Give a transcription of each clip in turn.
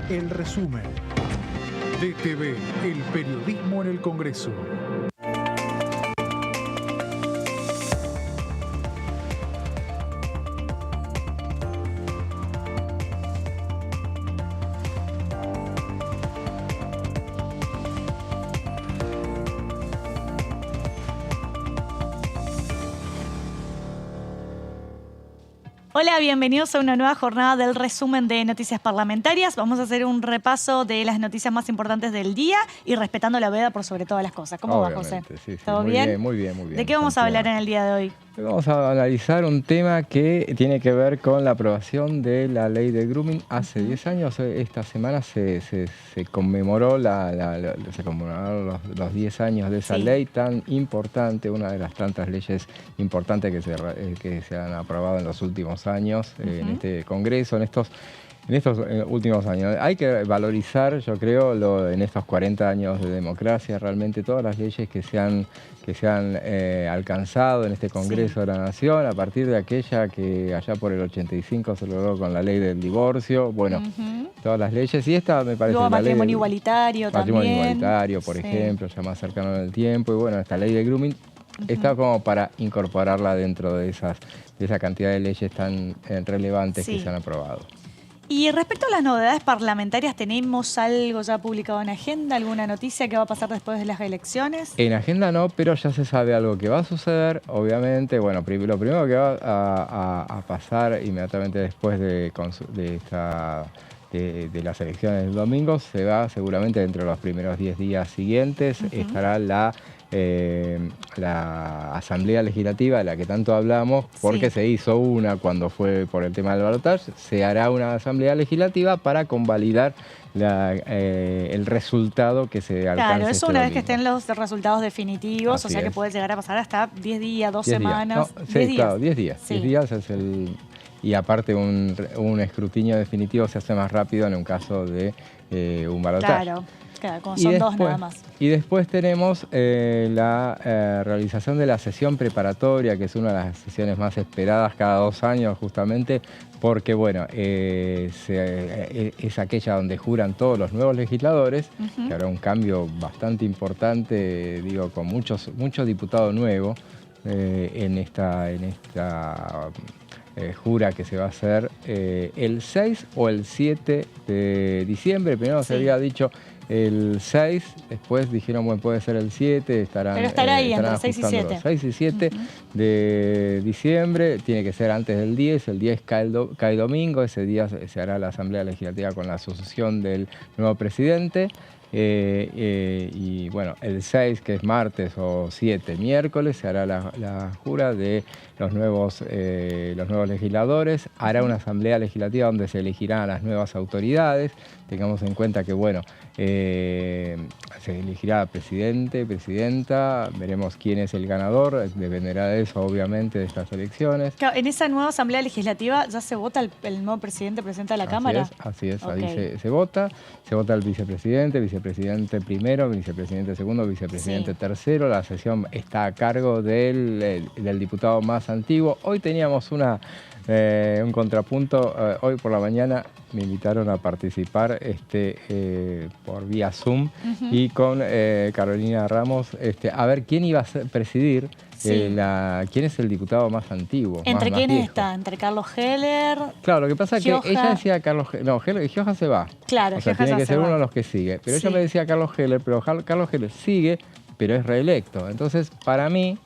El Resumen. DTV, el periodismo en el Congreso. Hola, bienvenidos a una nueva jornada del resumen de noticias parlamentarias. Vamos a hacer un repaso de las noticias más importantes del día y respetando la veda por sobre todas las cosas. ¿Cómo va, José? Sí, ¿Todo muy bien? Muy bien, muy bien. ¿De qué vamos a hablar en el día de hoy? Vamos a analizar un tema que tiene que ver con la aprobación de la ley de grooming hace 10 años. Esta semana se conmemoró se conmemoraron los 10 años de esa ley tan importante, una de las tantas leyes importantes que se han aprobado en los últimos años en este Congreso, en estos últimos años. Hay que valorizar, yo creo, en estos 40 años de democracia, realmente todas las leyes que se han alcanzado en este Congreso de la Nación, a partir de aquella que allá por el 85 se logró con la ley del divorcio, bueno, todas las leyes, y esta me parece... Luego la matrimonio ley igualitario también. Matrimonio igualitario, por ejemplo, ya más cercano en el tiempo, y bueno, esta ley de grooming está como para incorporarla dentro de esa cantidad de leyes tan relevantes que se han aprobado. Y respecto a las novedades parlamentarias, ¿tenemos algo ya publicado en agenda? ¿Alguna noticia que va a pasar después de las elecciones? En agenda no, pero ya se sabe algo que va a suceder, obviamente. Bueno, lo primero que va a pasar inmediatamente después de las elecciones del domingo, se va seguramente dentro de los primeros 10 días siguientes, estará la Asamblea Legislativa de la que tanto hablamos, porque se hizo una cuando fue por el tema del balotaje. Se hará una Asamblea Legislativa para convalidar el resultado que se alcance. Claro, eso una vez que estén los resultados definitivos, Así o sea que es. puede llegar a pasar hasta 10 días, 2 semanas. No, sí, claro, 10 días. Sí. 10 días es y aparte un escrutinio definitivo se hace más rápido en un caso de un balotaje. Claro, como son dos nada más. Y después tenemos la realización de la sesión preparatoria, que es una de las sesiones más esperadas cada 2 años justamente, porque bueno, es aquella donde juran todos los nuevos legisladores, que habrá un cambio bastante importante, digo, con muchos diputados nuevos en esta jura que se va a hacer el 6 o el 7 de diciembre. Primero se había dicho el 6, después dijeron, bueno, puede ser el 7, pero estará ahí entre el 6 y 7. 6 y 7 de diciembre, tiene que ser antes del 10, el 10 cae domingo, ese día se hará la Asamblea Legislativa con la sucesión del nuevo presidente. Y bueno, el 6, que es martes, o 7, miércoles, se hará la jura de los nuevos legisladores. Hará una asamblea legislativa donde se elegirán a las nuevas autoridades. Tengamos en cuenta que, bueno, se elegirá presidente, presidenta, veremos quién es el ganador, dependerá de eso, obviamente, de estas elecciones. Claro, en esa nueva asamblea legislativa ya se vota el nuevo presidente, presidenta de la Cámara. Así es, ahí se vota el vicepresidente primero, vicepresidente segundo, vicepresidente tercero. La sesión está a cargo del diputado más antiguo. Hoy teníamos un contrapunto. Hoy por la mañana me invitaron a participar por vía Zoom y con Carolina Ramos a ver quién iba a presidir. ¿Quién es el diputado más antiguo? ¿Entre más quiénes viejo? está? ¿Entre Carlos Heller? Claro, lo que pasa es que Gioja. ella decía Carlos Heller. No, Gioja se va. Claro, o sea, Gioja tiene que se ser va. uno de los que sigue. Pero ella me decía Carlos Heller, pero Carlos Heller sigue, pero es reelecto. Entonces, para mí,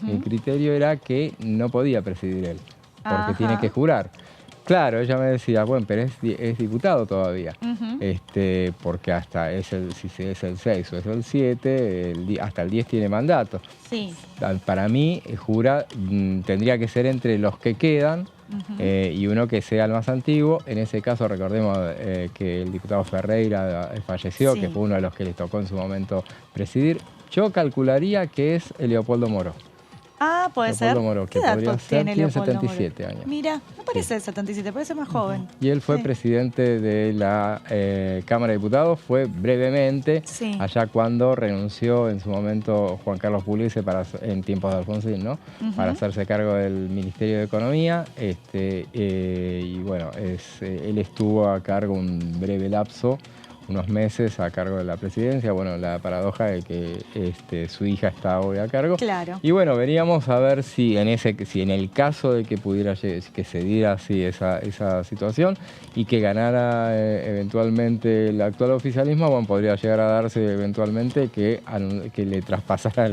mi criterio era que no podía presidir él, porque tiene que jurar. Claro, ella me decía, bueno, pero es diputado todavía, porque hasta si es el 6 o es el 7, hasta el 10 tiene mandato. Sí. Para mí, jura tendría que ser entre los que quedan y uno que sea el más antiguo. En ese caso, recordemos que el diputado Ferreira falleció, que fue uno de los que les tocó en su momento presidir. Yo calcularía que es Leopoldo Moro. Ah, puede Leopoldo ser. Moró, ¿Qué que podría datos ser, tiene tiene Leopoldo 77 Moró? años. Mira, no parece 77, parece más joven. Y él fue Sí. presidente de la Cámara de Diputados, fue brevemente, Sí. allá cuando renunció en su momento Juan Carlos Pugliese en tiempos de Alfonsín, ¿no? Para hacerse cargo del Ministerio de Economía. Y bueno, él estuvo a cargo un breve lapso, unos meses a cargo de la presidencia. Bueno, la paradoja de que su hija está hoy a cargo. Claro. Y bueno, veríamos a ver si en el caso de que que se diera así esa situación y que ganara eventualmente el actual oficialismo, bueno, podría llegar a darse eventualmente que le traspasara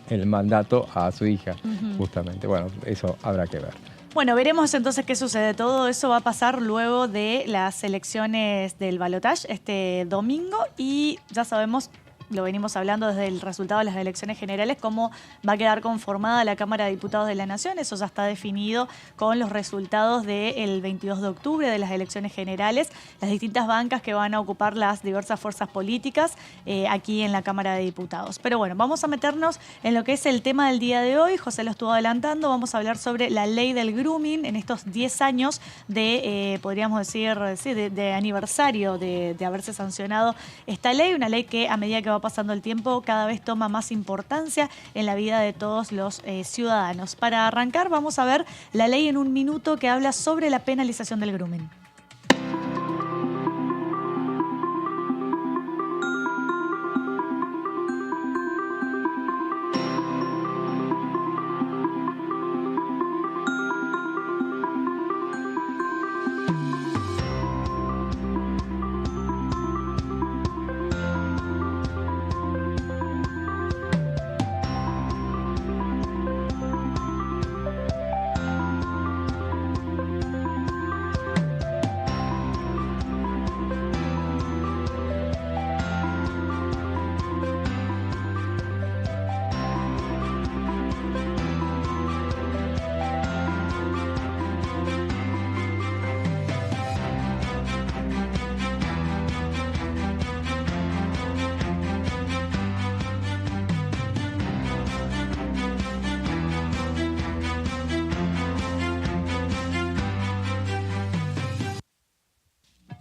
el mandato a su hija, justamente. Bueno, eso habrá que ver. Bueno, veremos entonces qué sucede. Todo eso va a pasar luego de las elecciones del balotaje este domingo y ya sabemos, lo venimos hablando desde el resultado de las elecciones generales, cómo va a quedar conformada la Cámara de Diputados de la Nación. Eso ya está definido con los resultados del 22 de octubre de las elecciones generales, las distintas bancas que van a ocupar las diversas fuerzas políticas aquí en la Cámara de Diputados. Pero bueno, vamos a meternos en lo que es el tema del día de hoy. José lo estuvo adelantando. Vamos a hablar sobre la ley del grooming en estos 10 años de, podríamos decir, sí, de aniversario de haberse sancionado esta ley. Una ley que a medida que va pasando el tiempo cada vez toma más importancia en la vida de todos los ciudadanos. Para arrancar vamos a ver la ley en un minuto que habla sobre la penalización del grooming.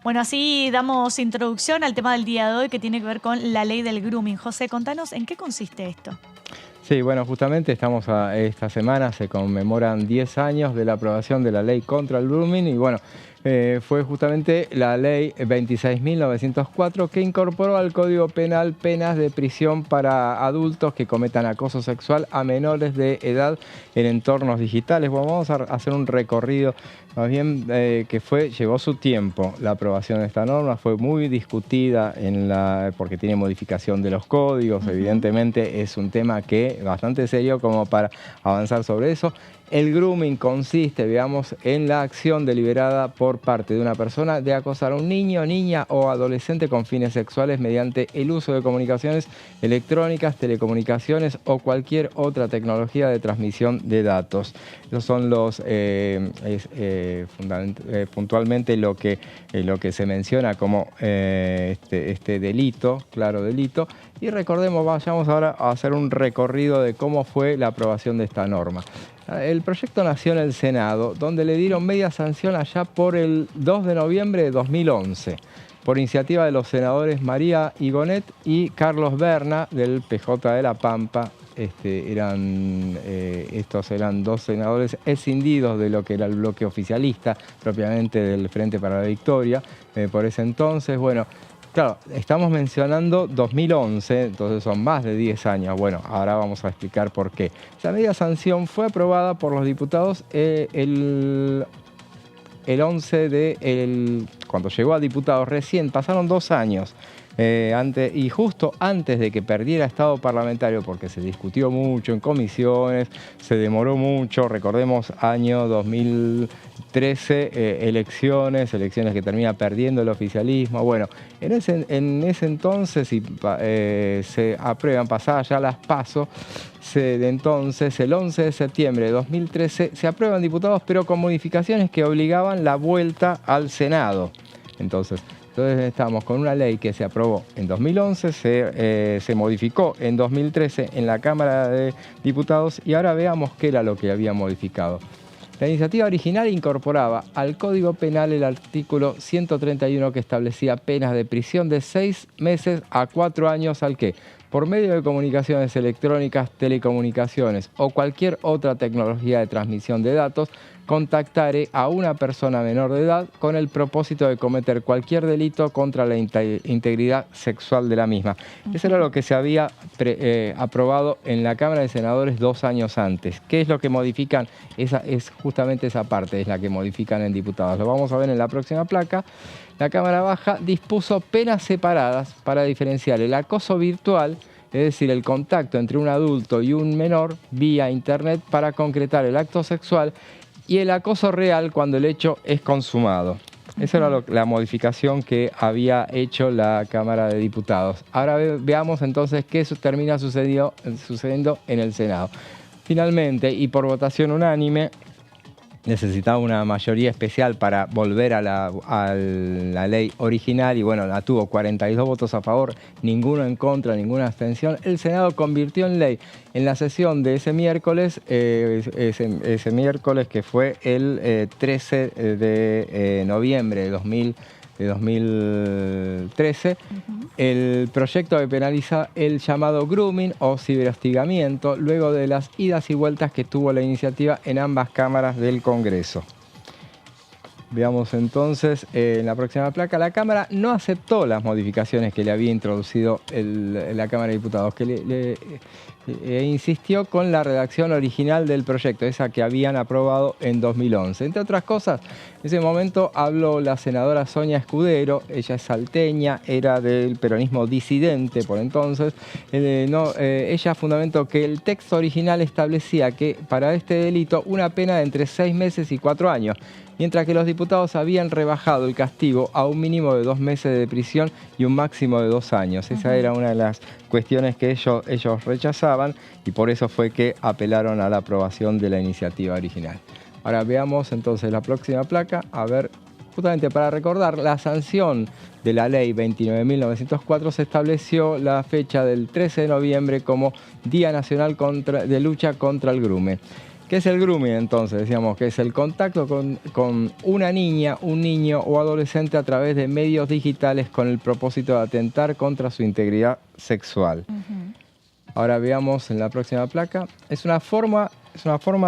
Bueno, así damos introducción al tema del día de hoy que tiene que ver con la ley del grooming. José, contanos en qué consiste esto. Sí, bueno, justamente esta semana se conmemoran 10 años de la aprobación de la ley contra el grooming y bueno, fue justamente la ley 26.904 que incorporó al Código Penal penas de prisión para adultos que cometan acoso sexual a menores de edad en entornos digitales. Bueno, vamos a hacer un recorrido más bien llevó su tiempo la aprobación de esta norma, fue muy discutida porque tiene modificación de los códigos, evidentemente es un tema bastante serio como para avanzar sobre eso. El grooming consiste, digamos, en la acción deliberada por parte de una persona de acosar a un niño, niña o adolescente con fines sexuales mediante el uso de comunicaciones electrónicas, telecomunicaciones o cualquier otra tecnología de transmisión de datos. Esos son puntualmente lo que se menciona como este delito, claro delito. Y recordemos, vayamos ahora a hacer un recorrido de cómo fue la aprobación de esta norma. El proyecto nació en el Senado, donde le dieron media sanción allá por el 2 de noviembre de 2011, por iniciativa de los senadores María Igonet y Carlos Berna del PJ de La Pampa. Estos eran dos senadores escindidos de lo que era el bloque oficialista, propiamente del Frente para la Victoria, por ese entonces. Bueno, claro, estamos mencionando 2011, entonces son más de 10 años. Bueno, ahora vamos a explicar por qué. Esa media sanción fue aprobada por los diputados el 11 cuando llegó a diputados recién, pasaron 2 años. Y justo antes de que perdiera estado parlamentario, porque se discutió mucho en comisiones, se demoró mucho, recordemos año 2013, elecciones que termina perdiendo el oficialismo. Bueno, en ese entonces se aprueban, pasadas ya las PASO, entonces el 11 de septiembre de 2013 se aprueban diputados, pero con modificaciones que obligaban la vuelta al Senado. Entonces estamos con una ley que se aprobó en 2011, se modificó en 2013 en la Cámara de Diputados y ahora veamos qué era lo que había modificado. La iniciativa original incorporaba al Código Penal el artículo 131 que establecía penas de prisión de 6 meses a 4 años al que, por medio de comunicaciones electrónicas, telecomunicaciones o cualquier otra tecnología de transmisión de datos, contactare a una persona menor de edad con el propósito de cometer cualquier delito contra la integridad sexual de la misma. Eso era lo que se había aprobado en la Cámara de Senadores 2 años antes. ¿Qué es lo que modifican? Es justamente esa parte, es la que modifican en diputados. Lo vamos a ver en la próxima placa. La Cámara Baja dispuso penas separadas para diferenciar el acoso virtual, es decir, el contacto entre un adulto y un menor vía internet para concretar el acto sexual, y el acoso real cuando el hecho es consumado. Esa era la modificación que había hecho la Cámara de Diputados. Ahora veamos entonces qué termina sucediendo en el Senado. Finalmente, y por votación unánime, necesitaba una mayoría especial para volver a la ley original y bueno, la tuvo 42 votos a favor, ninguno en contra, ninguna abstención. El Senado convirtió en ley en la sesión de ese miércoles, ese miércoles que fue el 13 de noviembre de 2013, el proyecto que penaliza el llamado grooming o ciberhostigamiento luego de las idas y vueltas que tuvo la iniciativa en ambas cámaras del Congreso. Veamos entonces en la próxima placa. La Cámara no aceptó las modificaciones que le había introducido la Cámara de Diputados, que insistió con la redacción original del proyecto, esa que habían aprobado en 2011. Entre otras cosas, en ese momento habló la senadora Sonia Escudero, ella es salteña, era del peronismo disidente por entonces. Ella fundamentó que el texto original establecía que para este delito una pena de entre 6 meses y 4 años, mientras que los diputados habían rebajado el castigo a un mínimo de 2 meses de prisión y un máximo de 2 años. Esa era una de las cuestiones que ellos rechazaban y por eso fue que apelaron a la aprobación de la iniciativa original. Ahora veamos entonces la próxima placa, a ver, justamente para recordar la sanción de la ley 29.904 se estableció la fecha del 13 de noviembre como Día Nacional de Lucha contra el Grooming. ¿Qué es el grooming entonces? Decíamos que es el contacto con una niña, un niño o adolescente a través de medios digitales con el propósito de atentar contra su integridad sexual. Ahora veamos en la próxima placa. Es una forma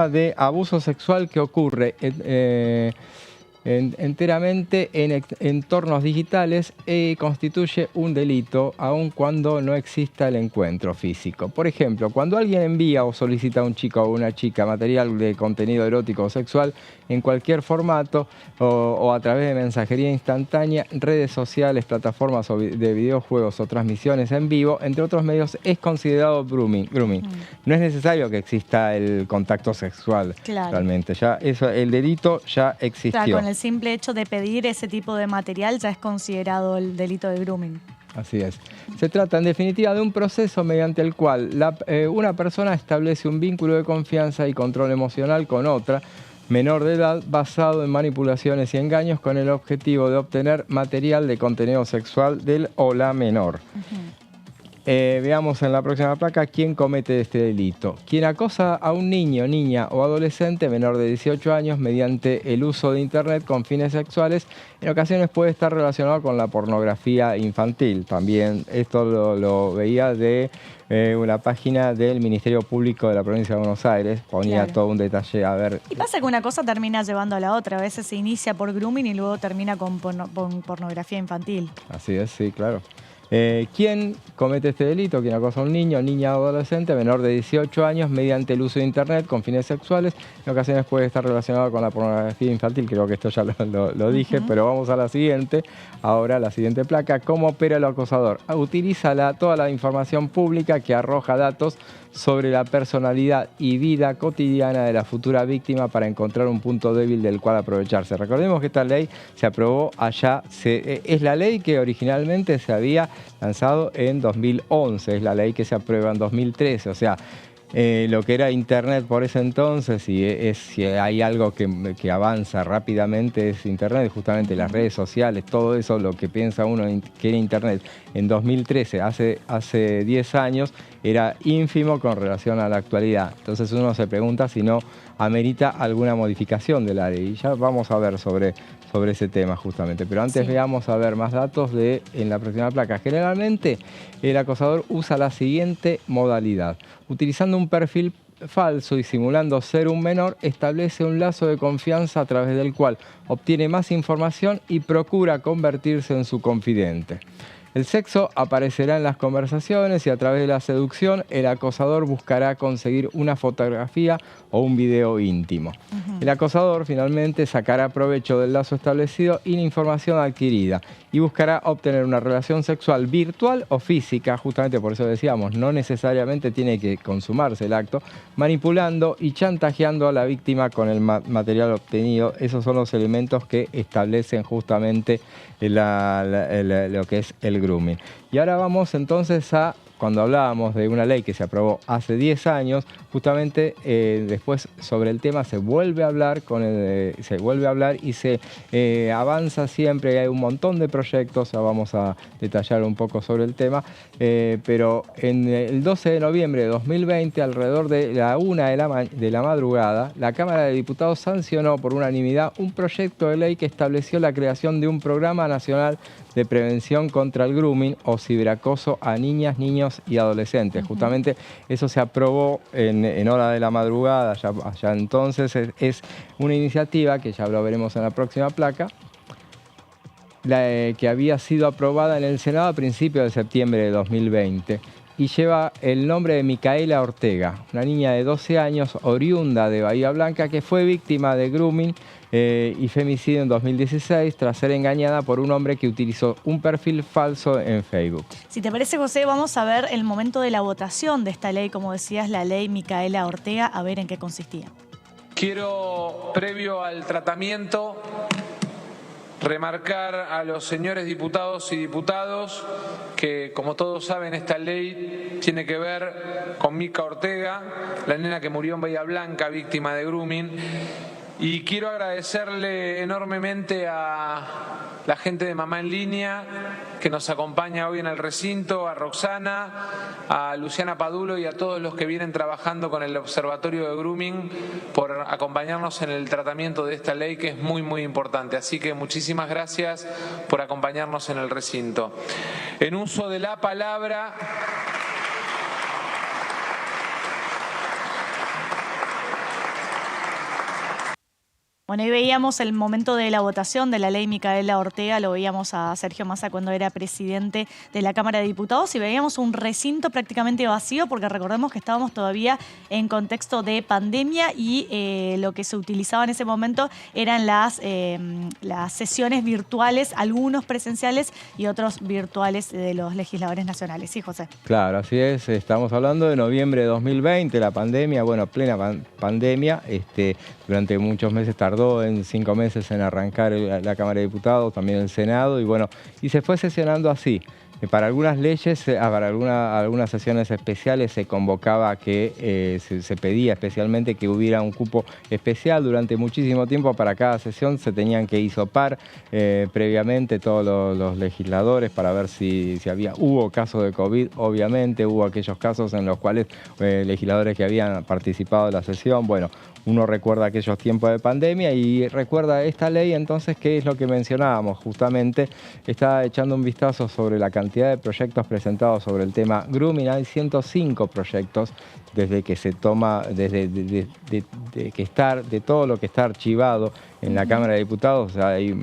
de abuso sexual que ocurre enteramente en entornos digitales y constituye un delito aun cuando no exista el encuentro físico. Por ejemplo, cuando alguien envía o solicita a un chico o una chica material de contenido erótico o sexual en cualquier formato o a través de mensajería instantánea, redes sociales, plataformas de videojuegos o transmisiones en vivo, entre otros medios, es considerado grooming. No es necesario que exista el contacto sexual, realmente. Ya el delito ya existió. Con el simple hecho de pedir ese tipo de material ya es considerado el delito de grooming. Así es. Se trata, en definitiva, de un proceso mediante el cual una persona establece un vínculo de confianza y control emocional con otra menor de edad basado en manipulaciones y engaños con el objetivo de obtener material de contenido sexual del o la menor. Veamos en la próxima placa quién comete este delito. Quien acosa a un niño, niña o adolescente menor de 18 años mediante el uso de Internet con fines sexuales, en ocasiones puede estar relacionado con la pornografía infantil. También esto lo veía de una página del Ministerio Público de la Provincia de Buenos Aires. Ponía todo un detalle, a ver. Y pasa que una cosa termina llevando a la otra. A veces se inicia por grooming y luego termina con pornografía infantil. Así es, sí, claro. ¿Quién comete este delito? Quien acosa a un niño, niña o adolescente menor de 18 años mediante el uso de Internet con fines sexuales. En ocasiones puede estar relacionado con la pornografía infantil. Creo que esto ya lo dije, pero vamos a la siguiente. Ahora, la siguiente placa. ¿Cómo opera el acosador? Utiliza toda la información pública que arroja datos sobre la personalidad y vida cotidiana de la futura víctima para encontrar un punto débil del cual aprovecharse. Recordemos que esta ley se aprobó allá, es la ley que originalmente se había lanzado en 2011, es la ley que se aprueba en 2013, o sea, lo que era Internet por ese entonces, y si hay algo que avanza rápidamente es Internet, justamente las redes sociales, todo eso, lo que piensa uno que era Internet en 2013, hace 10 años, era ínfimo con relación a la actualidad. Entonces uno se pregunta si no amerita alguna modificación de la ley. Y ya vamos a ver sobre ese tema justamente. Pero antes veamos a ver más datos en la próxima placa. Generalmente el acosador usa la siguiente modalidad. Utilizando un perfil falso y simulando ser un menor, establece un lazo de confianza a través del cual obtiene más información y procura convertirse en su confidente. El sexo aparecerá en las conversaciones y a través de la seducción el acosador buscará conseguir una fotografía o un video íntimo. El acosador finalmente sacará provecho del lazo establecido y la información adquirida y buscará obtener una relación sexual virtual o física, justamente por eso decíamos, no necesariamente tiene que consumarse el acto, manipulando y chantajeando a la víctima con el material obtenido. Esos son los elementos que establecen justamente lo que es el grooming. Y ahora vamos entonces a, cuando hablábamos de una ley que se aprobó hace 10 años, justamente después sobre el tema se vuelve a hablar, y se avanza siempre. Hay un montón de proyectos, ya vamos a detallar un poco sobre el tema, pero en el 12 de noviembre de 2020, alrededor de la 1 de la madrugada, la Cámara de Diputados sancionó por unanimidad un proyecto de ley que estableció la creación de un programa nacional de prevención contra el grooming o ciberacoso a niñas, niños y adolescentes. Justamente eso se aprobó en hora de la madrugada, ya entonces es una iniciativa que ya lo veremos en la próxima placa, que había sido aprobada en el Senado a principios de septiembre de 2020 y lleva el nombre de Micaela Ortega, una niña de 12 años oriunda de Bahía Blanca que fue víctima de grooming y femicidio en 2016 tras ser engañada por un hombre que utilizó un perfil falso en Facebook. Si te parece, José, vamos a ver el momento de la votación de esta ley, como decías, la ley Micaela Ortega, a ver en qué consistía. Quiero, previo al tratamiento, remarcar a los señores diputados y diputados que, como todos saben, esta ley tiene que ver con Mica Ortega, la nena que murió en Bahía Blanca, víctima de grooming. Y quiero agradecerle enormemente a la gente de Mamá en Línea que nos acompaña hoy en el recinto, a Roxana, a Luciana Padulo y a todos los que vienen trabajando con el Observatorio de Grooming por acompañarnos en el tratamiento de esta ley que es muy, muy importante. Así que muchísimas gracias por acompañarnos en el recinto. En uso de la palabra... Bueno, ahí veíamos el momento de la votación de la ley Micaela Ortega, lo veíamos a Sergio Massa cuando era presidente de la Cámara de Diputados y veíamos un recinto prácticamente vacío porque recordemos que estábamos todavía en contexto de pandemia y lo que se utilizaba en ese momento eran las sesiones virtuales, algunos presenciales y otros virtuales de los legisladores nacionales. ¿Sí, José? Claro, así es. Estamos hablando de noviembre de 2020, la pandemia, bueno, plena pandemia, durante muchos meses tardó en 5 meses en arrancar la Cámara de Diputados, también el Senado, y bueno, y se fue sesionando así. Para algunas leyes, para algunas sesiones especiales se convocaba que se pedía especialmente que hubiera un cupo especial. Durante muchísimo tiempo para cada sesión se tenían que hisopar previamente todos los legisladores para ver si hubo casos de COVID. Obviamente hubo aquellos casos en los cuales legisladores que habían participado de la sesión, bueno, uno recuerda aquellos tiempos de pandemia y recuerda esta ley, entonces, ¿qué es lo que mencionábamos? Justamente está echando un vistazo sobre la cantidad de proyectos presentados sobre el tema grooming. Hay 105 proyectos desde que se toma, de todo lo que está archivado en la Cámara de Diputados. Hay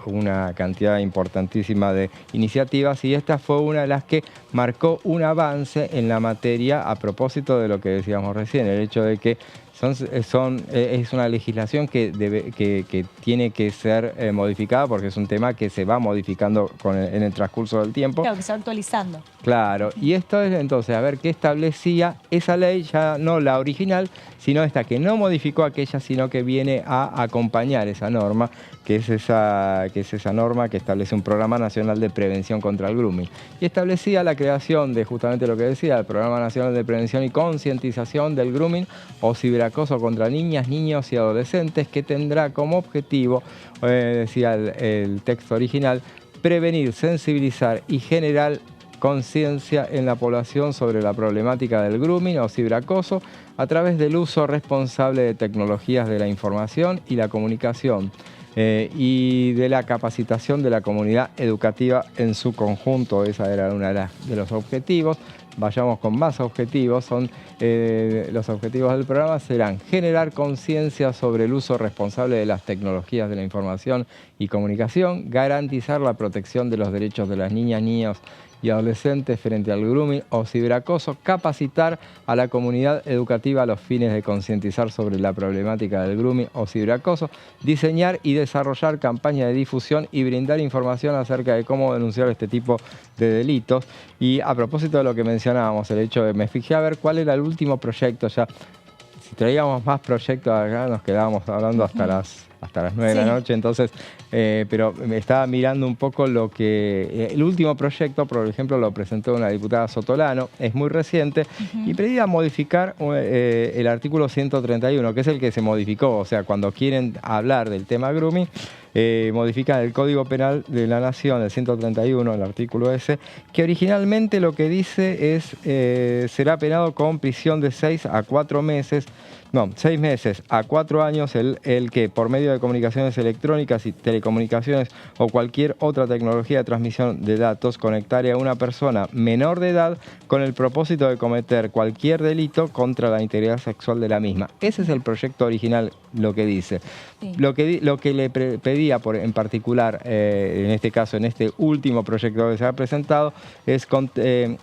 una cantidad importantísima de iniciativas y esta fue una de las que marcó un avance en la materia a propósito de lo que decíamos recién, el hecho de que Es una legislación que tiene que ser modificada porque es un tema que se va modificando en el transcurso del tiempo. Claro, que se va actualizando. Claro, y esto es entonces, a ver qué establecía esa ley, ya no la original, sino esta que no modificó aquella, sino que viene a acompañar esa norma, que es esa norma que establece un Programa Nacional de Prevención contra el Grooming. Y establecía la creación de justamente lo que decía, el Programa Nacional de Prevención y Concientización del Grooming o Ciberacoso contra niñas, niños y adolescentes, que tendrá como objetivo, decía el texto original, prevenir, sensibilizar y generar conciencia en la población sobre la problemática del grooming o ciberacoso a través del uso responsable de tecnologías de la información y la comunicación y de la capacitación de la comunidad educativa en su conjunto. Esa era uno de los objetivos. Vayamos con más objetivos. Los objetivos del programa serán generar conciencia sobre el uso responsable de las tecnologías de la información y comunicación, garantizar la protección de los derechos de las niñas, niños y adolescentes frente al grooming o ciberacoso, capacitar a la comunidad educativa a los fines de concientizar sobre la problemática del grooming o ciberacoso, diseñar y desarrollar campañas de difusión y brindar información acerca de cómo denunciar este tipo de delitos. Y a propósito de lo que mencionábamos, el hecho de me fijé a ver cuál era el último proyecto, ya si traíamos más proyectos acá nos quedábamos hablando hasta las 9 de la noche, entonces, pero me estaba mirando un poco lo que... el último proyecto, por ejemplo, lo presentó una diputada Sotolano, es muy reciente, y pedía modificar el artículo 131, que es el que se modificó, o sea, cuando quieren hablar del tema grooming, modifican el Código Penal de la Nación, el 131, el artículo ese, que originalmente lo que dice es, será penado con prisión de 6 a 4 meses, no, 6 meses a 4 años el que por medio de comunicaciones electrónicas y telecomunicaciones o cualquier otra tecnología de transmisión de datos conectare a una persona menor de edad con el propósito de cometer cualquier delito contra la integridad sexual de la misma. Ese es el proyecto original, lo que dice. Sí. Lo que le pedía en particular, en este caso, en este último proyecto que se ha presentado, es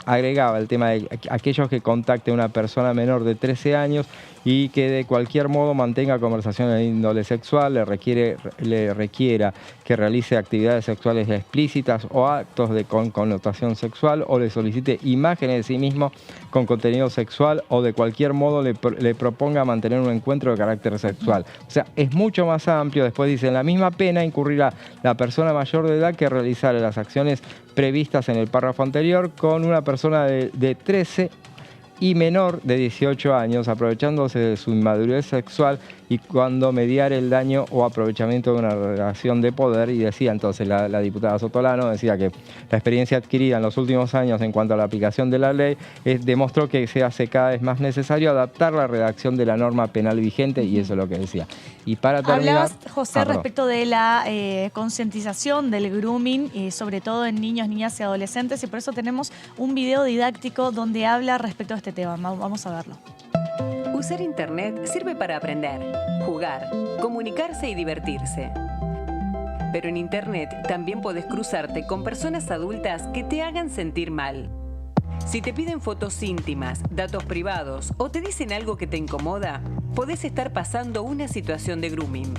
agregaba el tema de aquellos que contacten a una persona menor de 13 años y que de cualquier modo mantenga conversaciones de índole sexual, le requiera que realice actividades sexuales explícitas o actos con connotación sexual, o le solicite imágenes de sí mismo con contenido sexual, o de cualquier modo le proponga mantener un encuentro de carácter sexual. O sea, es mucho más amplio. Después dice, en la misma pena incurrirá la persona mayor de edad que realizare las acciones previstas en el párrafo anterior con una persona de 13 y menor de 18 años, aprovechándose de su inmadurez sexual y cuando mediar el daño o aprovechamiento de una relación de poder. Y decía entonces la diputada Sotolano, decía que la experiencia adquirida en los últimos años en cuanto a la aplicación de la ley demostró que se hace cada vez más necesario adaptar la redacción de la norma penal vigente, y eso es lo que decía. Y para terminar... Hablabas, José, respecto de la concientización del grooming, y sobre todo en niños, niñas y adolescentes, y por eso tenemos un video didáctico donde habla respecto a este tema. Vamos a verlo. Usar Internet sirve para aprender, jugar, comunicarse y divertirse. Pero en Internet también podés cruzarte con personas adultas que te hagan sentir mal. Si te piden fotos íntimas, datos privados o te dicen algo que te incomoda, podés estar pasando una situación de grooming.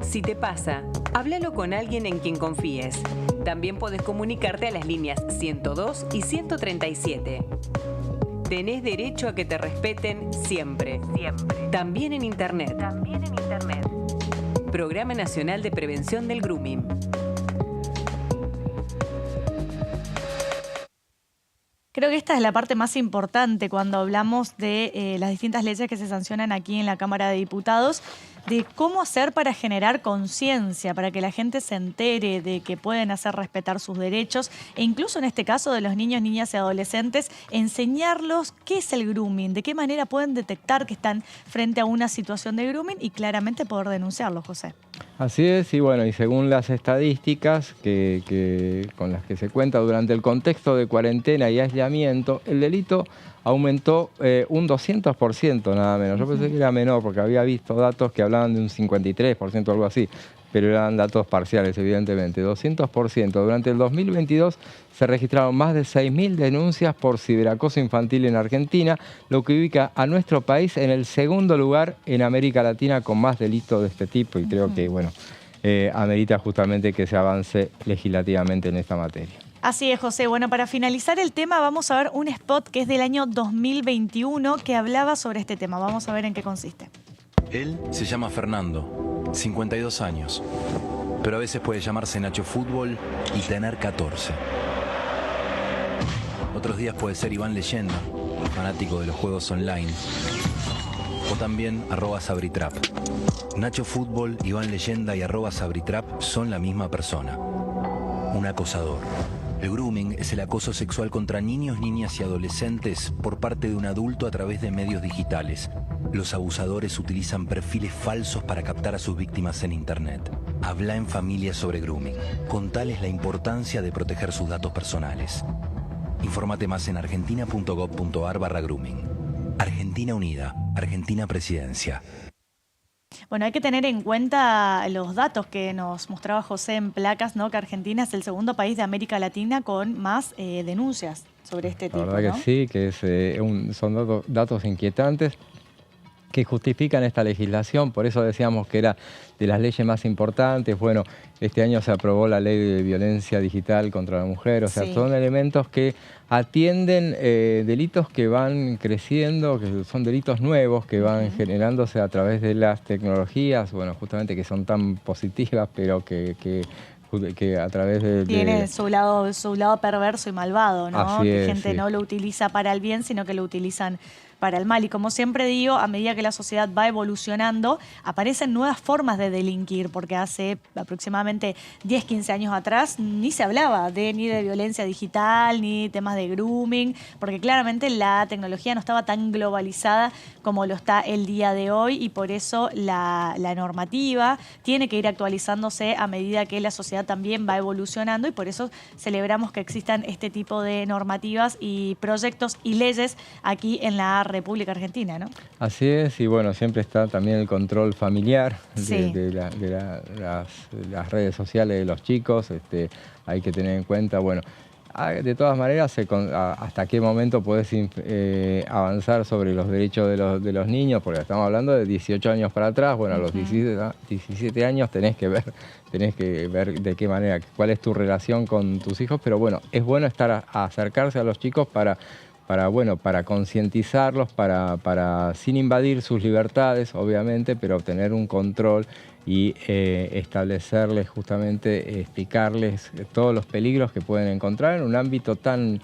Si te pasa, háblalo con alguien en quien confíes. También podés comunicarte a las líneas 102 y 137. Tenés derecho a que te respeten siempre. También en Internet. Programa Nacional de Prevención del Grooming. Creo que esta es la parte más importante cuando hablamos de las distintas leyes que se sancionan aquí en la Cámara de Diputados, de cómo hacer para generar conciencia, para que la gente se entere de que pueden hacer respetar sus derechos, e incluso en este caso de los niños, niñas y adolescentes, enseñarlos qué es el grooming, de qué manera pueden detectar que están frente a una situación de grooming y claramente poder denunciarlo, José. Así es, y bueno, y según las estadísticas con las que se cuenta durante el contexto de cuarentena y aislamiento, el delito aumentó un 200% nada menos. Yo pensé que era menor porque había visto datos que hablaban de un 53%, algo así. pero eran datos parciales, evidentemente. 200%. Durante el 2022 se registraron más de 6.000 denuncias por ciberacoso infantil en Argentina, lo que ubica a nuestro país en el segundo lugar en América Latina con más delitos de este tipo. Y creo que, bueno, amerita justamente que se avance legislativamente en esta materia. Así es, José. Bueno, para finalizar el tema vamos a ver un spot que es del año 2021 que hablaba sobre este tema. Vamos a ver en qué consiste. Él se llama Fernando, 52 años, pero a veces puede llamarse Nacho Fútbol y tener 14. Otros días puede ser Iván Leyenda, fanático de los juegos online, o también @Sabritrap. Nacho Fútbol, Iván Leyenda y @Sabritrap son la misma persona, un acosador. El grooming es el acoso sexual contra niños, niñas y adolescentes por parte de un adulto a través de medios digitales. Los abusadores utilizan perfiles falsos para captar a sus víctimas en Internet. Habla en familia sobre grooming. Contales la importancia de proteger sus datos personales. Infórmate más en argentina.gov.ar/grooming. Argentina Unida, Argentina Presidencia. Bueno, hay que tener en cuenta los datos que nos mostraba José en placas, ¿no? Que Argentina es el segundo país de América Latina con más denuncias sobre este tipo, La verdad, ¿no? que sí, que son datos inquietantes que justifican esta legislación. Por eso decíamos que era de las leyes más importantes. Bueno, este año se aprobó la ley de violencia digital contra la mujer. O sea, Sí. son elementos que atienden delitos que van creciendo, que son delitos nuevos, que van generándose a través de las tecnologías, bueno, justamente que son tan positivas, pero que a través de... Tiene su lado perverso y malvado, ¿no? Así Que es, gente sí. no lo utiliza para el bien, sino que lo utilizan para el mal. Y como siempre digo, a medida que la sociedad va evolucionando, aparecen nuevas formas de delinquir, porque hace aproximadamente 10, 15 años atrás ni se hablaba ni de violencia digital, ni temas de grooming, porque claramente la tecnología no estaba tan globalizada como lo está el día de hoy, y por eso la normativa tiene que ir actualizándose a medida que la sociedad también va evolucionando, y por eso celebramos que existan este tipo de normativas y proyectos y leyes aquí en la República Argentina, ¿no? Así es, y bueno, siempre está también el control familiar Sí. de las redes sociales de los chicos. Hay que tener en cuenta, bueno, de todas maneras, hasta qué momento podés avanzar sobre los derechos de los niños, porque estamos hablando de 18 años para atrás. Bueno, a los 17 años tenés que ver de qué manera, cuál es tu relación con tus hijos, pero bueno, es bueno acercarse a los chicos para concientizarlos, sin invadir sus libertades, obviamente, pero obtener un control y establecerles, justamente, explicarles todos los peligros que pueden encontrar en un ámbito tan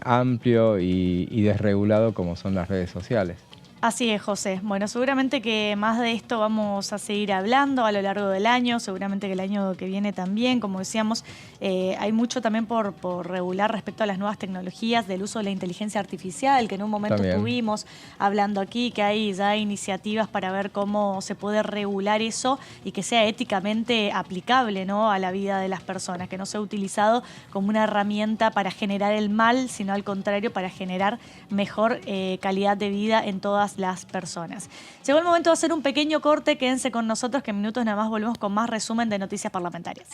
amplio y desregulado como son las redes sociales. Así es, José. Bueno, seguramente que más de esto vamos a seguir hablando a lo largo del año, seguramente que el año que viene también. Como decíamos, hay mucho también por regular respecto a las nuevas tecnologías, del uso de la inteligencia artificial, que en un momento También estuvimos hablando aquí, que hay ya iniciativas para ver cómo se puede regular eso y que sea éticamente aplicable, ¿no?, a la vida de las personas, que no sea utilizado como una herramienta para generar el mal, sino al contrario, para generar mejor calidad de vida en todas las personas. Llegó el momento de hacer un pequeño corte, quédense con nosotros que en minutos nada más volvemos con más resumen de noticias parlamentarias.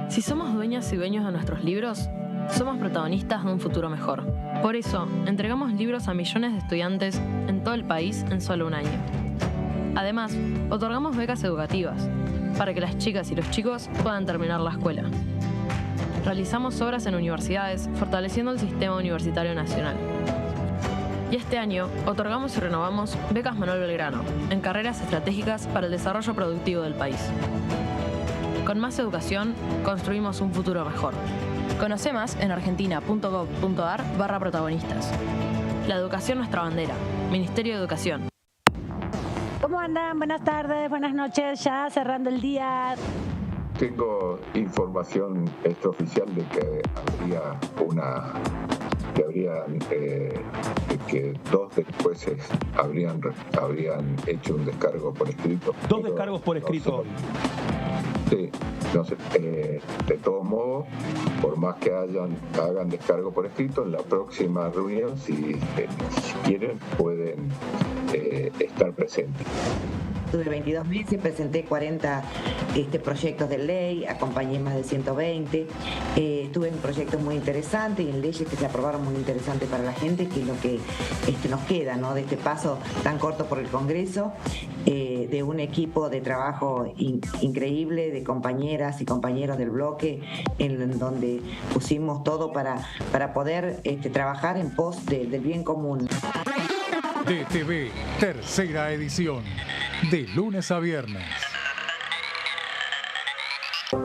Si somos dueñas y dueños de nuestros libros, somos protagonistas de un futuro mejor. Por eso, entregamos libros a millones de estudiantes en todo el país en solo un año. Además, otorgamos becas educativas para que las chicas y los chicos puedan terminar la escuela. Realizamos obras en universidades, fortaleciendo el sistema universitario nacional. Y este año, otorgamos y renovamos becas Manuel Belgrano en carreras estratégicas para el desarrollo productivo del país. Con más educación, construimos un futuro mejor. Conoce más en argentina.gov.ar/protagonistas. La educación nuestra bandera. Ministerio de Educación. ¿Cómo andan? Buenas tardes, buenas noches, ya cerrando el día. Tengo información extraoficial de que que 2 jueces habrían hecho un descargo por escrito. ¿2 descargos por escrito? Sí, no sé, de todos modos, por más que hagan descargo por escrito, en la próxima reunión, si quieren, pueden estar presentes. Tuve 22 meses, presenté 40 proyectos de ley, acompañé más de 120, estuve en proyectos muy interesantes y en leyes que se aprobaron muy interesantes para la gente, que es lo que nos queda, ¿no?, de este paso tan corto por el Congreso, de un equipo de trabajo increíble, de compañeras y compañeros del bloque, en donde pusimos todo para poder trabajar en pos del bien común. DTV, tercera edición, de lunes a viernes.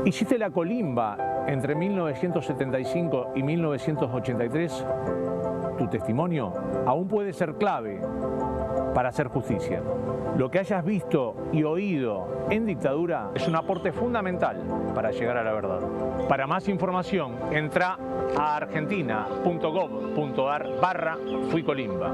Hiciste la colimba entre 1975 y 1983. Tu testimonio aún puede ser clave para hacer justicia. Lo que hayas visto y oído en dictadura es un aporte fundamental para llegar a la verdad. Para más información, entra a argentina.gov.ar/fuicolimba.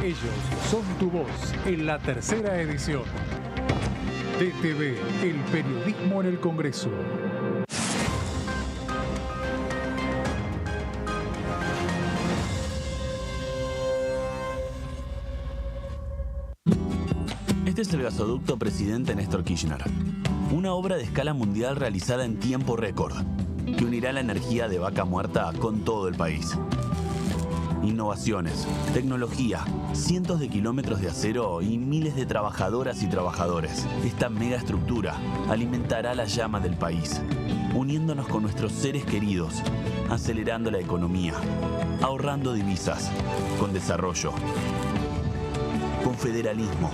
Ellos son tu voz en la tercera edición. DTV, el periodismo en el Congreso. Este es el gasoducto Presidente Néstor Kirchner, una obra de escala mundial realizada en tiempo récord, que unirá la energía de Vaca Muerta con todo el país. Innovaciones, tecnología, cientos de kilómetros de acero y miles de trabajadoras y trabajadores. Esta megaestructura alimentará la llama del país, uniéndonos con nuestros seres queridos, acelerando la economía, ahorrando divisas, con desarrollo, con federalismo,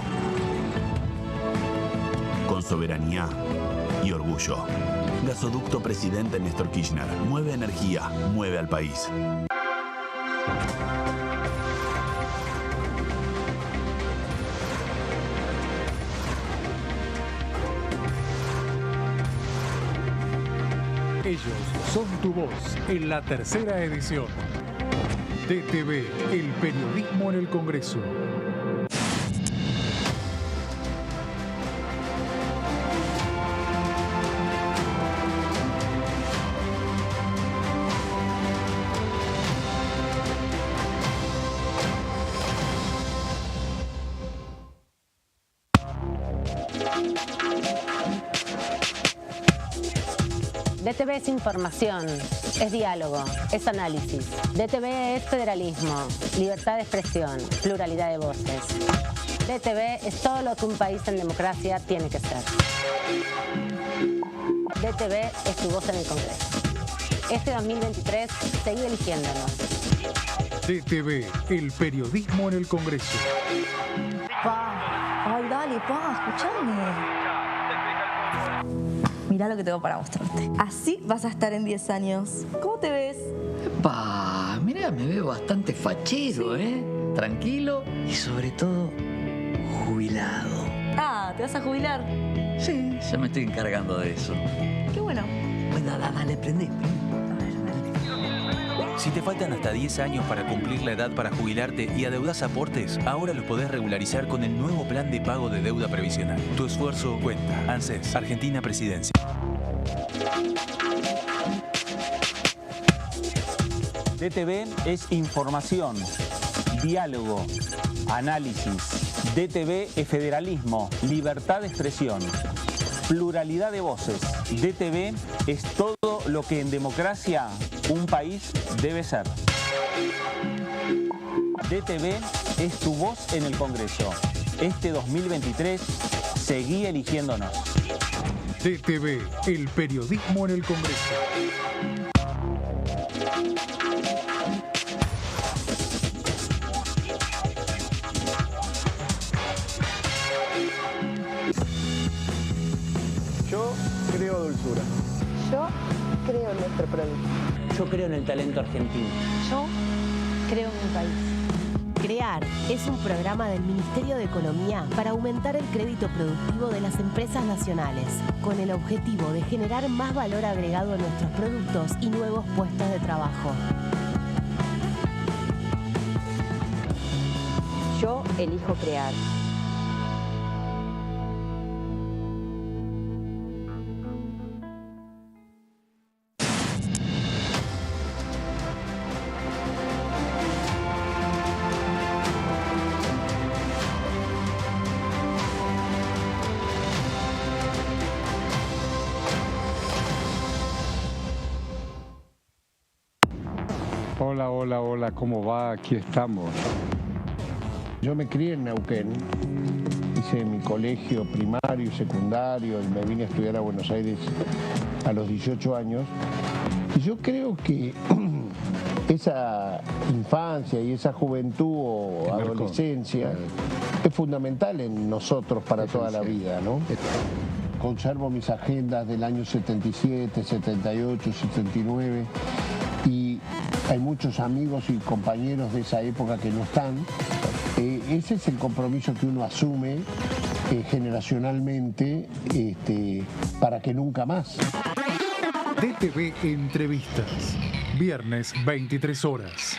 con soberanía y orgullo. Gasoducto Presidente Néstor Kirchner. Mueve energía, mueve al país. Ellos son tu voz en la tercera edición. DTV, el periodismo en el Congreso. DTV es información, es diálogo, es análisis. DTV es federalismo, libertad de expresión, pluralidad de voces. DTV es todo lo que un país en democracia tiene que ser. DTV es tu voz en el Congreso. Este 2023, seguí eligiéndonos. DTV, el periodismo en el Congreso. Pa, ay, dale, pa, escuchame. Mirá lo que tengo para mostrarte. Así vas a estar en 10 años. ¿Cómo te ves? Pa, mirá, me veo bastante fachero, ¿eh? Tranquilo y sobre todo jubilado. Ah, ¿te vas a jubilar? Sí, ya me estoy encargando de eso. Qué bueno. Bueno, dale, prendé. Si te faltan hasta 10 años para cumplir la edad para jubilarte y adeudás aportes, ahora los podés regularizar con el nuevo plan de pago de deuda previsional. Tu esfuerzo cuenta. ANSES, Argentina Presidencia. DTV es información, diálogo, análisis. DTV es federalismo, libertad de expresión, pluralidad de voces. DTV es todo lo que en democracia un país debe ser. DTV es tu voz en el Congreso. Este 2023, seguí eligiéndonos. DTV, el periodismo en el Congreso. Yo creo dulzura. Yo creo en nuestro producto. Yo creo en el talento argentino. Yo creo en mi país. CREAR es un programa del Ministerio de Economía para aumentar el crédito productivo de las empresas nacionales, con el objetivo de generar más valor agregado a nuestros productos y nuevos puestos de trabajo. Yo elijo crear. Hola, hola, hola, ¿cómo va? Aquí estamos. Yo me crié en Neuquén, hice mi colegio primario y secundario y me vine a estudiar a Buenos Aires a los 18 años. Y yo creo que esa infancia y esa juventud o adolescencia es fundamental en nosotros para toda la vida, ¿no? Conservo mis agendas del año 77, 78, 79 y hay muchos amigos y compañeros de esa época que no están. Ese es el compromiso que uno asume generacionalmente para que nunca más. DTV Entrevistas, viernes 23 horas.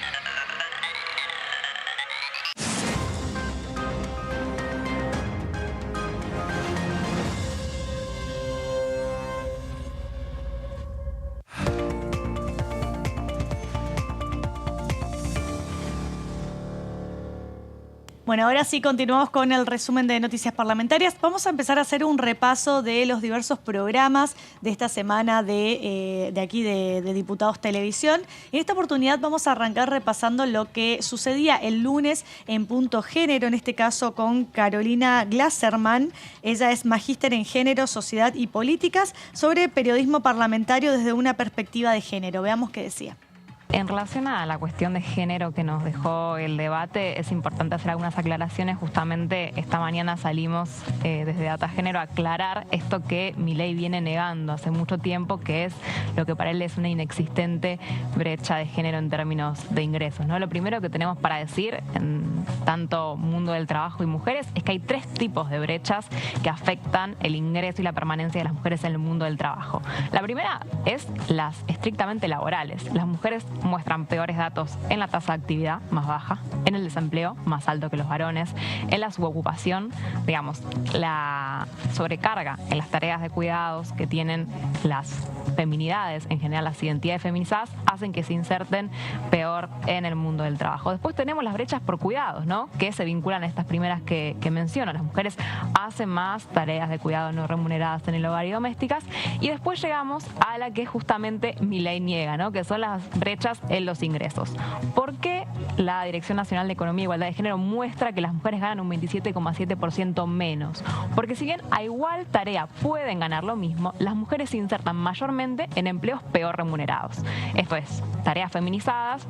Bueno, ahora sí continuamos con el resumen de noticias parlamentarias. Vamos a empezar a hacer un repaso de los diversos programas de esta semana de aquí de Diputados Televisión. En esta oportunidad vamos a arrancar repasando lo que sucedía el lunes en Punto Género, en este caso con Carolina Glasserman. Ella es magíster en Género, Sociedad y Políticas, sobre periodismo parlamentario desde una perspectiva de género. Veamos qué decía. En relación a la cuestión de género que nos dejó el debate, es importante hacer algunas aclaraciones. Justamente esta mañana salimos desde Data Género a aclarar esto que Milei viene negando hace mucho tiempo, que es lo que para él es una inexistente brecha de género en términos de ingresos, ¿no? Lo primero que tenemos para decir, en tanto mundo del trabajo y mujeres, es que hay tres tipos de brechas que afectan el ingreso y la permanencia de las mujeres en el mundo del trabajo. La primera es las estrictamente laborales. Las mujeres muestran peores datos en la tasa de actividad, más baja, en el desempleo, más alto que los varones, en la subocupación, digamos, la sobrecarga en las tareas de cuidados que tienen las feminidades, en general las identidades feminizadas, hacen que se inserten peor en el mundo del trabajo. Después tenemos las brechas por cuidados, ¿no?, que se vinculan a estas primeras que menciono. Las mujeres hacen más tareas de cuidado no remuneradas en el hogar y domésticas. Y después llegamos a la que justamente Milei niega, ¿no?, que son las brechas en los ingresos. ¿Por qué la Dirección Nacional de Economía e Igualdad de Género muestra que las mujeres ganan un 27,7% menos? Porque si bien a igual tarea pueden ganar lo mismo, las mujeres se insertan mayormente en empleos peor remunerados. Esto es, tareas feminizadas,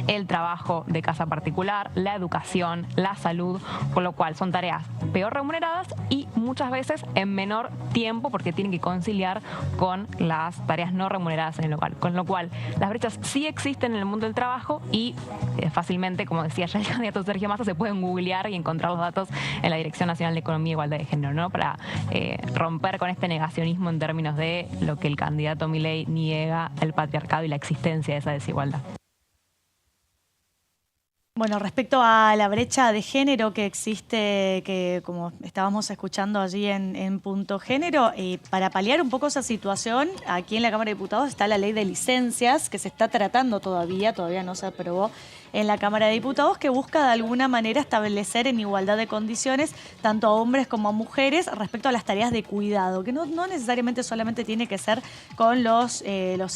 el trabajo de casa particular, la educación, la salud, con lo cual son tareas peor remuneradas y muchas veces en menor tiempo porque tienen que conciliar con las tareas no remuneradas en el hogar. Con lo cual, las brechas sí existen en el mundo del trabajo y fácilmente, como decía ya el candidato Sergio Massa, se pueden googlear y encontrar los datos en la Dirección Nacional de Economía e Igualdad de Género, ¿no?, para romper con este negacionismo en términos de lo que el candidato Milei niega, el patriarcado y la existencia de esa desigualdad. Bueno, respecto a la brecha de género que existe, que como estábamos escuchando allí en Punto Género, para paliar un poco esa situación, aquí en la Cámara de Diputados está la ley de licencias, que se está tratando todavía no se aprobó en la Cámara de Diputados, que busca de alguna manera establecer en igualdad de condiciones tanto a hombres como a mujeres respecto a las tareas de cuidado, que no necesariamente solamente tiene que ser con los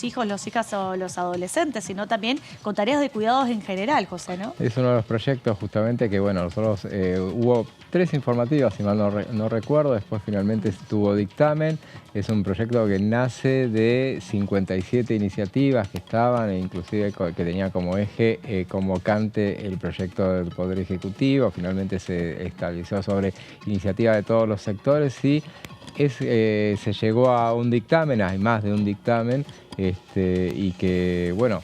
hijos, las hijas o los adolescentes, sino también con tareas de cuidados en general, José, ¿no? es uno de los proyectos justamente que, bueno, nosotros hubo 3 informativas, si mal no recuerdo, después finalmente estuvo dictamen. Es un proyecto que nace de 57 iniciativas que estaban, e inclusive que tenía como eje convocante el proyecto del Poder Ejecutivo. Finalmente se estabilizó sobre iniciativa de todos los sectores y se llegó a un dictamen, hay más de un dictamen, y que, bueno,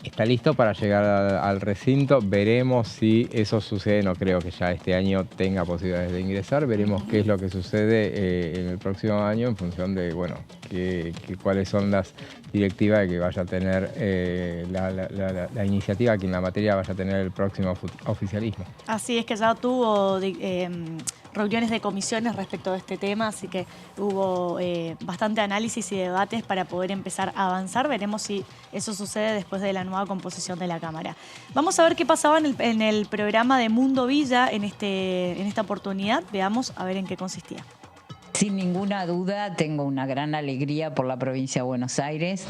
está listo para llegar al recinto. Veremos si eso sucede. No creo que ya este año tenga posibilidades de ingresar. Veremos qué es lo que sucede en el próximo año en función de, bueno, cuáles son las directivas que vaya a tener la iniciativa, que en la materia vaya a tener el próximo oficialismo. Así es, que ya tuvo reuniones de comisiones respecto a este tema, así que hubo bastante análisis y debates para poder empezar a avanzar. Veremos si eso sucede después de la nueva composición de la Cámara. Vamos a ver qué pasaba en el programa de Mundo Villa en esta oportunidad. Veamos a ver en qué consistía. Sin ninguna duda tengo una gran alegría por la provincia de Buenos Aires,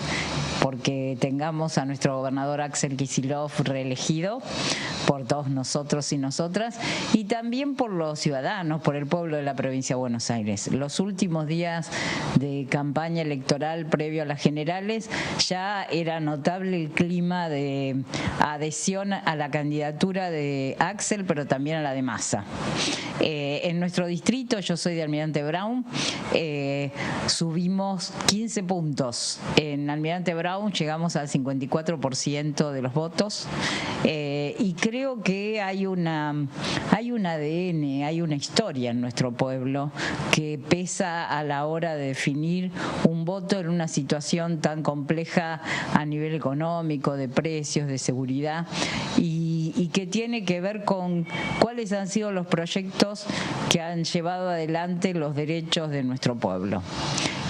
porque tengamos a nuestro gobernador Axel Kicillof reelegido por todos nosotros y nosotras, y también por los ciudadanos, por el pueblo de la provincia de Buenos Aires. Los últimos días de campaña electoral previo a las generales ya era notable el clima de adhesión a la candidatura de Axel, pero también a la de Massa. En nuestro distrito, yo soy de Almirante Brown, subimos 15 puntos. En Almirante Brown llegamos al 54% de los votos, y creo que hay un ADN, hay una historia en nuestro pueblo que pesa a la hora de definir un voto en una situación tan compleja a nivel económico, de precios, de seguridad, y que tiene que ver con cuáles han sido los proyectos que han llevado adelante los derechos de nuestro pueblo.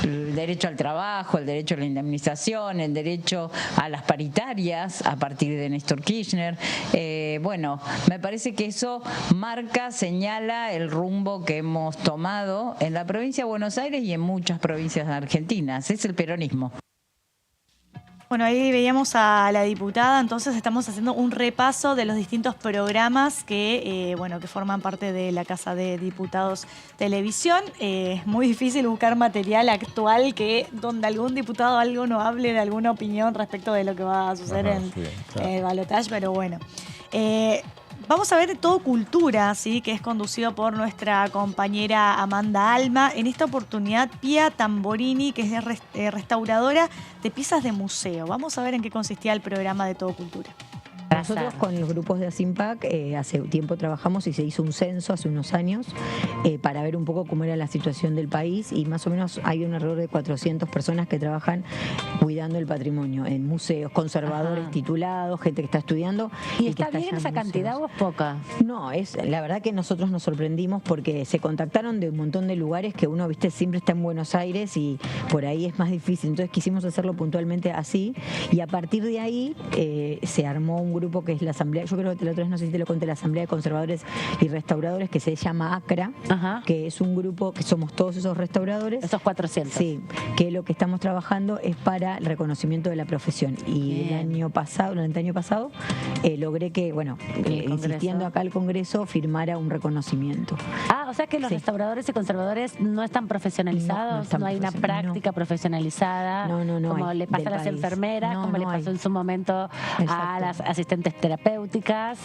El derecho al trabajo, el derecho a la indemnización, el derecho a las paritarias a partir de Néstor Kirchner. Bueno, me parece que eso marca, señala el rumbo que hemos tomado en la provincia de Buenos Aires y en muchas provincias argentinas. Es el peronismo. Bueno, ahí veíamos a la diputada, entonces estamos haciendo un repaso de los distintos programas que forman parte de la Casa de Diputados Televisión. Es muy difícil buscar material actual donde algún diputado algo no hable de alguna opinión respecto de lo que va a suceder en el balotaje, pero bueno. Vamos a ver Todo Cultura, ¿sí?, que es conducido por nuestra compañera Amanda Alma. En esta oportunidad, Pia Tamborini, que es restauradora de piezas de museo. Vamos a ver en qué consistía el programa de Todo Cultura. Nosotros con los grupos de ASIMPAC hace tiempo trabajamos y se hizo un censo hace unos años para ver un poco cómo era la situación del país, y más o menos hay un alrededor de 400 personas que trabajan cuidando el patrimonio en museos, conservadores titulados, gente que está estudiando. ¿Y está bien esa cantidad o es poca? No, la verdad que nosotros nos sorprendimos porque se contactaron de un montón de lugares que uno, viste, siempre está en Buenos Aires y por ahí es más difícil. Entonces quisimos hacerlo puntualmente así, y a partir de ahí se armó un grupo que es la Asamblea, yo creo que la otra vez, no sé si te lo conté, la Asamblea de Conservadores y Restauradores, que se llama ACRA, que es un grupo que somos todos esos restauradores. Esos 400. Sí, que lo que estamos trabajando es para el reconocimiento de la profesión. Y el año pasado, logré que, insistiendo acá al Congreso, firmara un reconocimiento. O sea que los restauradores y conservadores no están profesionalizados, no hay una práctica profesionalizada, como le pasa a las enfermeras, como le pasó en su momento a las asistentes terapéuticas.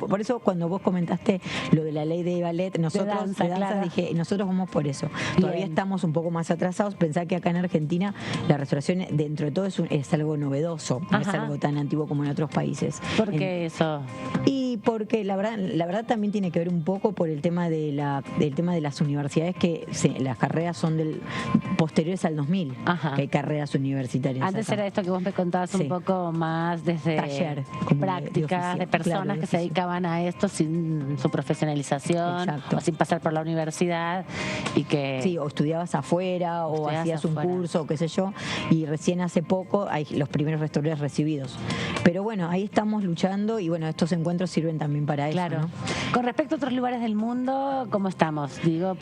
Por eso cuando vos comentaste lo de la ley de ballet, nosotros de danza, dije, nosotros vamos por eso. Todavía estamos un poco más atrasados. Pensá que acá en Argentina la restauración dentro de todo es algo novedoso, no es algo tan antiguo como en otros países. ¿Por qué eso? Y porque la verdad también tiene que ver un poco por el tema de las universidades, que las carreras son posteriores al 2000, que hay carreras universitarias. Antes era esto que vos me contabas un poco más desde taller, prácticas de personas que se dedicaban a esto sin su profesionalización o sin pasar por la universidad, y que sí, o estudiabas afuera o hacías un curso o qué sé yo, y recién hace poco hay los primeros restauradores recibidos. Pero bueno, ahí estamos luchando y bueno, estos encuentros sirven también para eso, ¿no? Con respecto a otros lugares del mundo, ¿cómo estamos? Digo,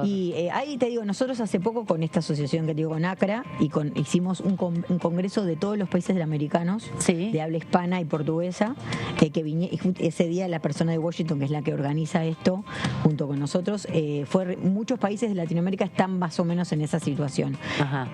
Y ahí te digo, nosotros hace poco con esta asociación que te digo, con ACRA, hicimos un congreso de todos los países americanos, de habla hispana y portuguesa, que ese día la persona de Washington, que es la que organiza esto, junto con nosotros, muchos países de Latinoamérica están más o menos en esa situación.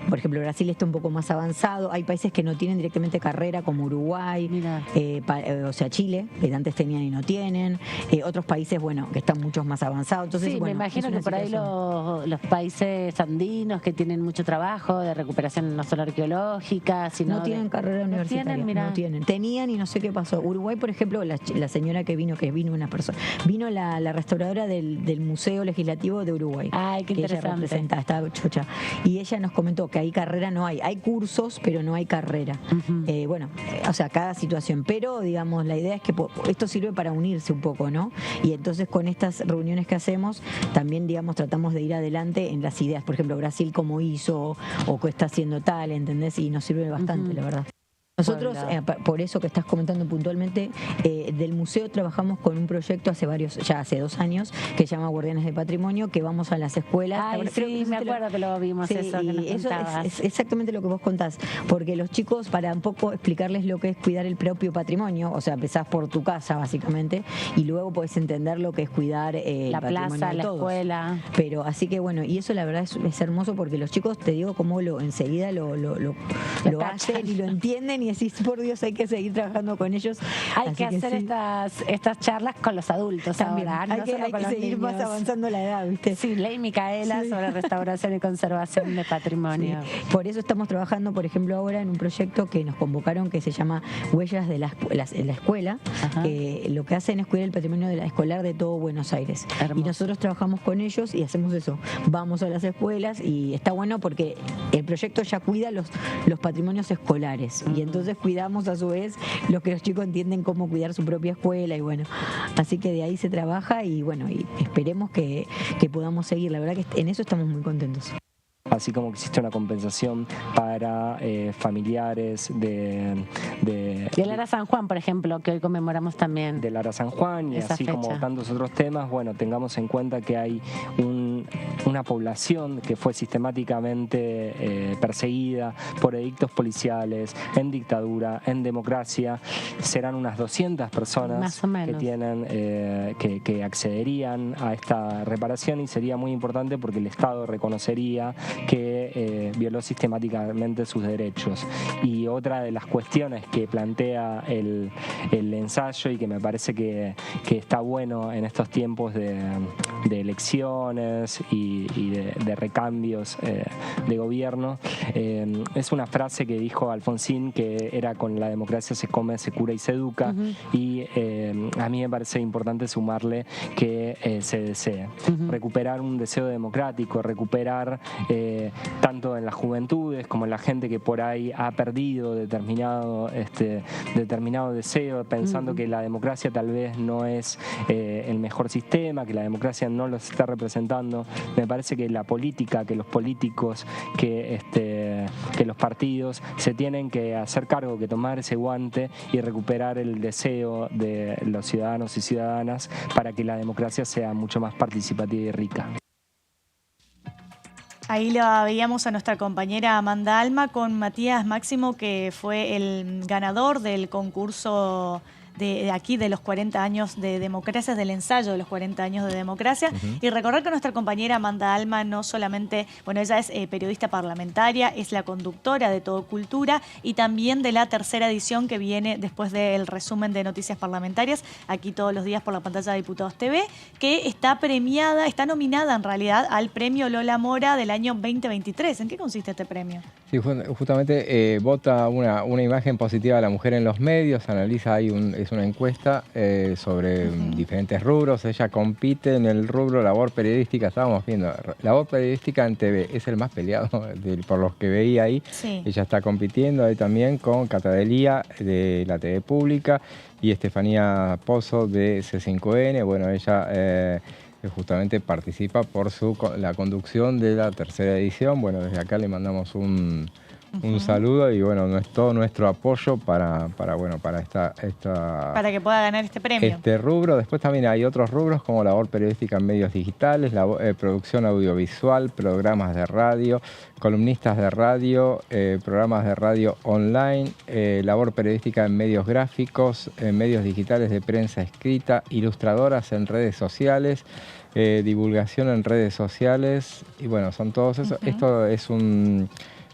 Por ejemplo, Brasil está un poco más avanzado, hay países que no tienen directamente carrera, como Uruguay, o sea, Chile, que antes tenían y no tienen, otros países, bueno, que están mucho más avanzados. Entonces, sí, bueno, me imagino que por ahí los países andinos que tienen mucho trabajo de recuperación no solo arqueológica, sino no tienen carrera universitaria, no tienen. Tenían y no sé qué pasó. Uruguay, por ejemplo, la señora que vino una persona, vino la restauradora del Museo Legislativo de Uruguay. Ay, qué interesante. Ella representa, está chocha. Y ella nos comentó que ahí carrera no hay. Hay cursos, pero no hay carrera. Bueno, o sea, cada situación. Pero, digamos, la idea es que esto sirve para unirse un poco, ¿no? Y entonces con estas reuniones que hacemos, también, digamos, tratamos de ir adelante en las ideas. Por ejemplo, Brasil cómo hizo o qué está haciendo tal, ¿entendés? Y nos sirve bastante, la verdad. Nosotros, por eso que estás comentando puntualmente, del museo trabajamos con un proyecto hace 2 años, que se llama Guardianes de Patrimonio, que vamos a las escuelas. Ay, sí, me acuerdo que lo vimos, sí, eso que nos eso contabas. es exactamente lo que vos contás, porque los chicos, para un poco explicarles lo que es cuidar el propio patrimonio, o sea, empezás por tu casa, básicamente, y luego podés entender lo que es cuidar la plaza, la escuela. Pero así que bueno, y eso la verdad es hermoso, porque los chicos, te digo, cómo enseguida lo hacen y lo entienden, y decís, por Dios, hay que seguir trabajando con ellos. Hay que hacer estas charlas con los adultos también. Ahora, hay que seguir más avanzando la edad, ¿viste? Sí, Ley Micaela sobre restauración y conservación de patrimonio. Sí. Por eso estamos trabajando, por ejemplo, ahora en un proyecto que nos convocaron que se llama Huellas de la Escuela, que lo que hacen es cuidar el patrimonio escolar de todo Buenos Aires. Hermoso. Y nosotros trabajamos con ellos y hacemos eso. Vamos a las escuelas y está bueno porque el proyecto ya cuida los patrimonios escolares. Y entonces cuidamos a su vez lo que los chicos entienden cómo cuidar su propia escuela y bueno, así que de ahí se trabaja y bueno, y esperemos que podamos seguir. La verdad que en eso estamos muy contentos. Así como que existe una compensación para familiares de Lara San Juan, por ejemplo, que hoy conmemoramos también. De Lara San Juan y así fecha. Como tantos otros temas, bueno, tengamos en cuenta que hay una población que fue sistemáticamente perseguida por edictos policiales, en dictadura, en democracia. Serán unas 200 personas más o menos que tienen que accederían a esta reparación y sería muy importante porque el Estado reconocería que violó sistemáticamente sus derechos. Y otra de las cuestiones que plantea el ensayo y que me parece que está bueno en estos tiempos de elecciones y de recambios de gobierno, es una frase que dijo Alfonsín, que era: con la democracia se come, se cura y se educa. Y a mí me parece importante sumarle que se desee recuperar un deseo democrático, recuperar tanto en las juventudes como en la gente que por ahí ha perdido determinado deseo, pensando que la democracia tal vez no es el mejor sistema, que la democracia no los está representando. Me parece que la política, que los políticos, que los partidos se tienen que hacer cargo, que tomar ese guante y recuperar el deseo de los ciudadanos y ciudadanas para que la democracia sea mucho más participativa y rica. Ahí la veíamos a nuestra compañera Amanda Alma con Matías Máximo, que fue el ganador del concurso de aquí de los 40 años de democracia, del ensayo de los 40 años de democracia. Y recordar que nuestra compañera Amanda Alma no solamente, bueno, ella es periodista parlamentaria, es la conductora de Todo Cultura y también de la tercera edición que viene después del resumen de noticias parlamentarias, aquí todos los días por la pantalla de Diputados TV, que está premiada, está nominada en realidad al premio Lola Mora del año 2023. ¿En qué consiste este premio? Sí, justamente vota una imagen positiva de la mujer en los medios, analiza ahí es una encuesta sobre diferentes rubros. Ella compite en el rubro labor periodística. Estábamos viendo, labor periodística en TV es el más peleado por los que veía ahí. Sí. Ella está compitiendo ahí también con Cata Delía de la TV Pública y Estefanía Pozo de C5N. Bueno, ella justamente participa por la conducción de la tercera edición. Bueno, desde acá le mandamos un un saludo y bueno, todo nuestro apoyo para esta para que pueda ganar este premio. Este rubro. Después también hay otros rubros como labor periodística en medios digitales, producción audiovisual, programas de radio, columnistas de radio, programas de radio online, labor periodística en medios gráficos, en medios digitales de prensa escrita, ilustradoras en redes sociales, divulgación en redes sociales y bueno, son todos esos. Esto es un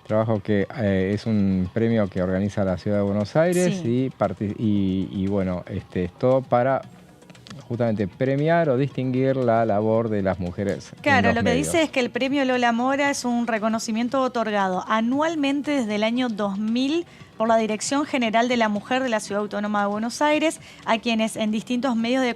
trabajo que es un premio que organiza la Ciudad de Buenos Aires y bueno, es todo para justamente premiar o distinguir la labor de las mujeres. Claro, lo que dice es que el premio Lola Mora es un reconocimiento otorgado anualmente desde el año 2000 por la Dirección General de la Mujer de la Ciudad Autónoma de Buenos Aires, a quienes en distintos medios de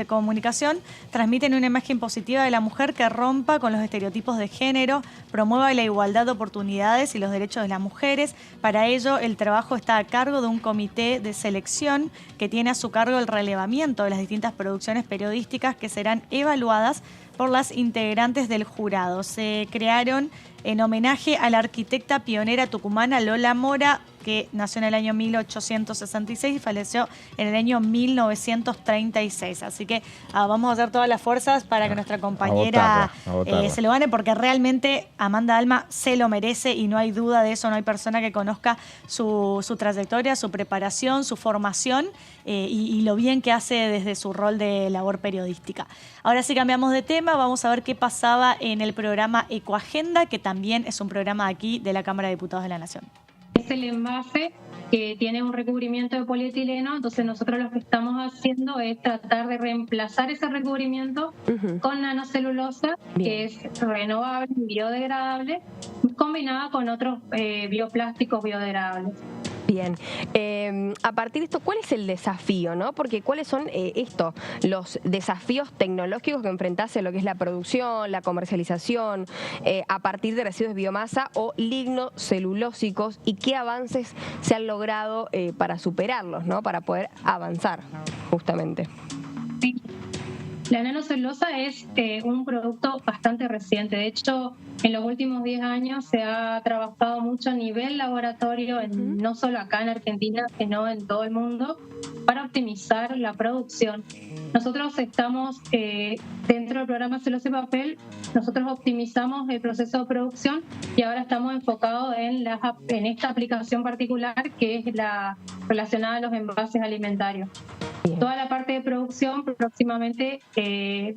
comunicación transmiten una imagen positiva de la mujer que rompa con los estereotipos de género, promueva la igualdad de oportunidades y los derechos de las mujeres. Para ello, el trabajo está a cargo de un comité de selección que tiene a su cargo el relevamiento de las distintas producciones periodísticas que serán evaluadas por las integrantes del jurado. Se crearon en homenaje a la arquitecta pionera tucumana Lola Mora, que nació en el año 1866 y falleció en el año 1936. Así que vamos a hacer todas las fuerzas para que nuestra compañera se lo gane, porque realmente Amanda Alma se lo merece y no hay duda de eso. No hay persona que conozca su trayectoria, su preparación, su formación y lo bien que hace desde su rol de labor periodística. Ahora sí cambiamos de tema, vamos a ver qué pasaba en el programa Ecoagenda, que también es un programa aquí de la Cámara de Diputados de la Nación. Es el envase que tiene un recubrimiento de polietileno, entonces nosotros lo que estamos haciendo es tratar de reemplazar ese recubrimiento con nanocelulosa, que es renovable, biodegradable, combinada con otros bioplásticos biodegradables. Bien, a partir de esto, ¿cuál es el desafío, no? Porque ¿cuáles son los desafíos tecnológicos que enfrentase lo que es la producción, la comercialización a partir de residuos de biomasa o lignocelulósicos y qué avances se han logrado para superarlos, ¿no? Para poder avanzar, justamente. Sí. La nanocelulosa es un producto bastante reciente. De hecho, en los últimos 10 años se ha trabajado mucho a nivel laboratorio, no solo acá en Argentina, sino en todo el mundo, para optimizar la producción. Nosotros estamos dentro del programa Celulosa y Papel, nosotros optimizamos el proceso de producción y ahora estamos enfocados en esta aplicación particular que es la relacionada a los envases alimentarios. Toda la parte de producción próximamente se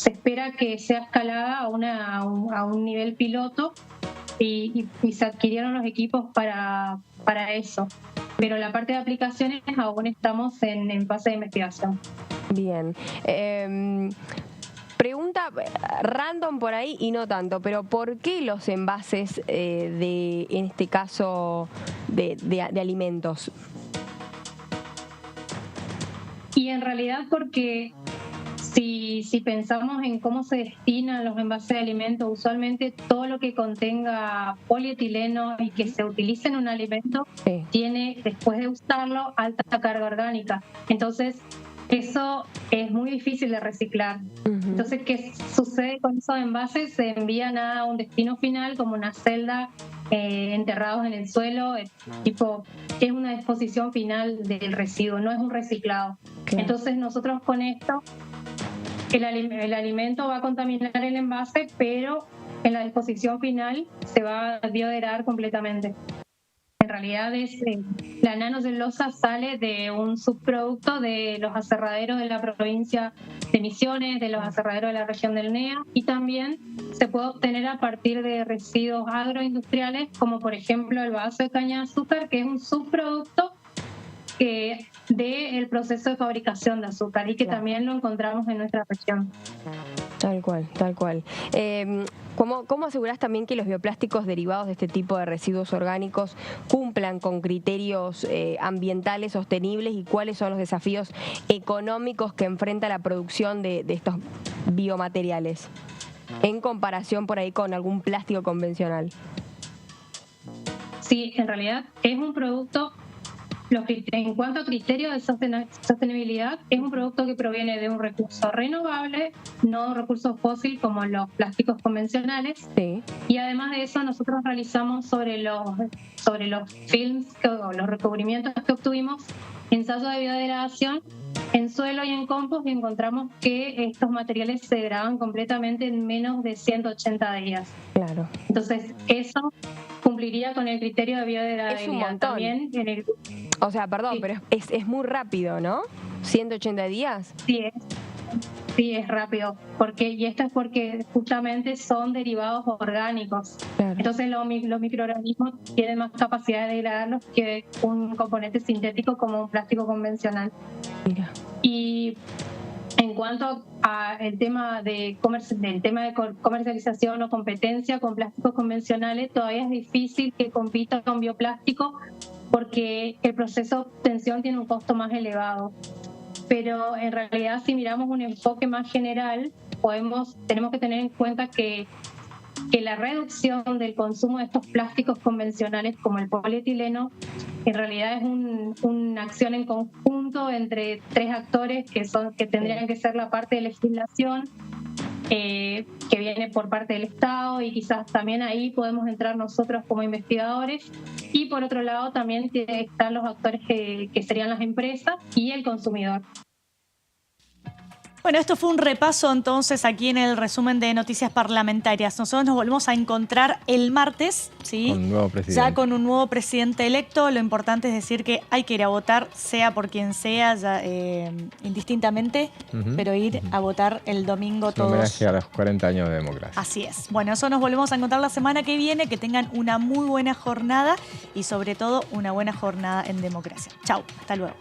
espera que sea escalada a un nivel piloto y se adquirieron los equipos para eso. Pero la parte de aplicaciones aún estamos en fase de investigación. Bien. Pregunta random por ahí y no tanto, pero ¿por qué los envases en este caso, de alimentos? Y en realidad porque si pensamos en cómo se destinan los envases de alimentos, usualmente todo lo que contenga polietileno y que se utilice en un alimento tiene, después de usarlo, alta carga orgánica. Entonces, eso es muy difícil de reciclar. Entonces, ¿qué sucede con esos envases? Se envían a un destino final como una celda, enterrados en el suelo, es una disposición final del residuo, no es un reciclado. Claro. Entonces nosotros con esto, el alimento va a contaminar el envase, pero en la disposición final se va a biodegradar completamente. En realidad la nanocelulosa sale de un subproducto de los aserraderos de la provincia de Misiones, de los aserraderos de la región del NEA, y también se puede obtener a partir de residuos agroindustriales, como por ejemplo el bagazo de caña de azúcar, que es un subproducto del proceso de fabricación de azúcar y que también lo encontramos en nuestra región. Tal cual, tal cual. ¿Cómo asegurás también que los bioplásticos derivados de este tipo de residuos orgánicos cumplan con criterios ambientales sostenibles y cuáles son los desafíos económicos que enfrenta la producción de estos biomateriales en comparación por ahí con algún plástico convencional? Sí, en realidad es un producto En cuanto a criterios de sostenibilidad, es un producto que proviene de un recurso renovable, no un recurso fósil como los plásticos convencionales. Sí. Y además de eso, nosotros realizamos sobre los films o los recubrimientos que obtuvimos ensayos de biodegradación en suelo y en compost, y encontramos que estos materiales se degradan completamente en menos de 180 días. Claro. Entonces, eso cumpliría con el criterio de biodegradabilidad. Es un montón. También en el... O sea, perdón, Sí. pero es muy rápido, ¿no? 180 días. Sí, es rápido. Y esto es porque justamente son derivados orgánicos. Claro. Entonces los microorganismos tienen más capacidad de degradarlos que un componente sintético como un plástico convencional. Mira. Y en cuanto al tema del tema de comercialización o competencia con plásticos convencionales, todavía es difícil que compita con bioplástico porque el proceso de obtención tiene un costo más elevado. Pero en realidad, si miramos un enfoque más general, tenemos que tener en cuenta que la reducción del consumo de estos plásticos convencionales como el polietileno en realidad es una acción en conjunto entre tres actores que tendrían que ser la parte de legislación que viene por parte del Estado, y quizás también ahí podemos entrar nosotros como investigadores, y por otro lado también están los actores que serían las empresas y el consumidor. Bueno, esto fue un repaso entonces aquí en el resumen de noticias parlamentarias. Nosotros nos volvemos a encontrar el martes, ¿sí? Con un nuevo presidente. Ya con un nuevo presidente electo. Lo importante es decir que hay que ir a votar, sea por quien sea, ya, indistintamente, pero ir a votar el domingo todos. Un homenaje a los 40 años de democracia. Así es. Bueno, eso nos volvemos a encontrar la semana que viene. Que tengan una muy buena jornada y sobre todo una buena jornada en democracia. Chau, hasta luego.